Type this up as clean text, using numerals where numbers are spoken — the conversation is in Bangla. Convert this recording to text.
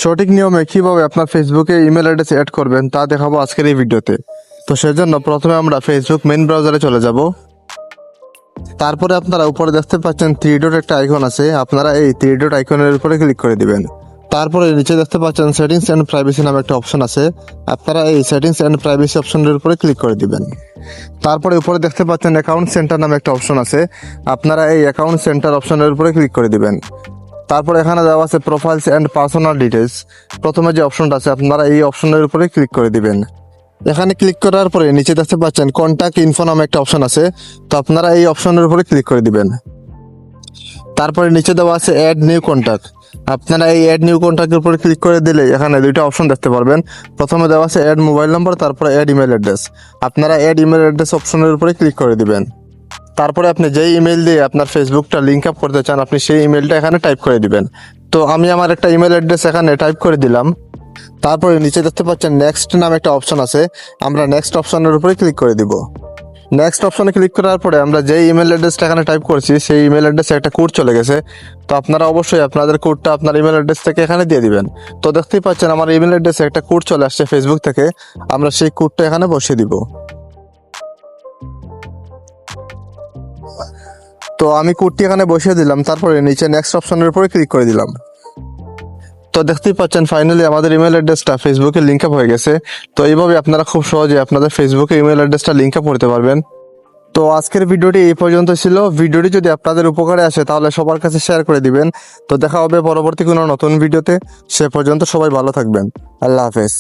সঠিক নিয়মে কিভাবে আপনার ফেসবুকে ইমেল অ্যাড্রেস অ্যাড করবেন তা দেখাবো আজকের এই ভিডিওতে। তো সেজন্য প্রথমে আমরা ফেসবুক মেইন ব্রাউজারে চলে যাব। তারপরে আপনারা উপরে দেখতে পাচ্ছেন থ্রি ডট একটা আইকন আছে, আপনারা এই থ্রি ডট আইকনের উপরে ক্লিক করে দিবেন। তারপরে নিচে দেখতে পাচ্ছেন সেটিংস অ্যান্ড প্রাইভেসি নামে একটা অপশন আছে, আপনারা এই সেটিংস অ্যান্ড প্রাইভেসি অপশনের উপরে ক্লিক করে দিবেন। তারপরে উপরে দেখতে পাচ্ছেন অ্যাকাউন্ট সেন্টার নামে একটা অপশন আছে, আপনারা এই অ্যাকাউন্ট সেন্টার অপশনের উপরে ক্লিক করে দিবেন। তারপর এখানে দেওয়া আছে প্রোফাইলস অ্যান্ড পার্সোনাল ডিটেলস, প্রথমে যে অপশনটা আছে আপনারা এই অপশনের উপরে ক্লিক করে দিবেন। এখানে ক্লিক করার পরে নিচে দেখতে পাচ্ছেন কন্ট্যাক্ট ইনফো নামে একটা অপশন আছে, তো আপনারা এই অপশনের উপরে ক্লিক করে দিবেন। তারপরে নিচে দেওয়া আছে অ্যাড নিউ কন্ট্যাক্ট, আপনারা এই অ্যাড নিউ কন্ট্যাক্টের উপরে ক্লিক করে দিলে এখানে দুইটা অপশন দেখতে পারবেন। প্রথমে দেওয়া আছে অ্যাড মোবাইল নম্বর, তারপরে অ্যাড ইমেল অ্যাড্রেস, আপনারা অ্যাড ইমেল অ্যাড্রেস অপশনের উপরে ক্লিক করে দিবেন। তারপরে আপনি যেই ইমেল দিয়ে আপনার ফেসবুকটা লিঙ্ক আপ করতে চান আপনি সেই ইমেলটা এখানে টাইপ করে দিবেন। তো আমি আমার একটা ইমেল অ্যাড্রেস এখানে টাইপ করে দিলাম। তারপরে নিচে দেখতে পাচ্ছেন নেক্সট নামে একটা অপশন আছে, আমরা নেক্সট অপশনের উপরে ক্লিক করে দিব। নেক্সট অপশনে ক্লিক করার পরে আমরা যেই ইমেল অ্যাড্রেসটা এখানে টাইপ করছি সেই ইমেল অ্যাড্রেসে একটা কোড চলে গেছে, তো আপনারা অবশ্যই আপনাদের কোডটা আপনার ইমেল অ্যাড্রেস থেকে এখানে দিয়ে দিবেন। তো দেখতেই পাচ্ছেন আমার ইমেল অ্যাড্রেসে একটা কোড চলে আসছে ফেসবুক থেকে, আমরা সেই কোডটা এখানে বসিয়ে দিব। তো আমি কোডটি এখানে বসিয়ে দিলাম, তারপরে নিচে নেক্সট অপশনের উপরে ক্লিক করে দিলাম। তো দেখতেই পাচ্ছেন ফাইনালি আমাদের ইমেল অ্যাড্রেসটা ফেসবুকে লিঙ্ক আপ হয়ে গেছে। তো এইভাবে আপনারা খুব সহজে আপনাদের ফেসবুকে ইমেল অ্যাড্রেসটা লিঙ্ক আপ করতে পারবেন। তো আজকের ভিডিওটি এই পর্যন্ত ছিল। ভিডিওটি যদি আপনাদের উপকারে আসে তাহলে সবার কাছে শেয়ার করে দিবেন। তো দেখা হবে পরবর্তী কোনো নতুন ভিডিওতে, সে পর্যন্ত সবাই ভালো থাকবেন। আল্লাহ হাফেজ।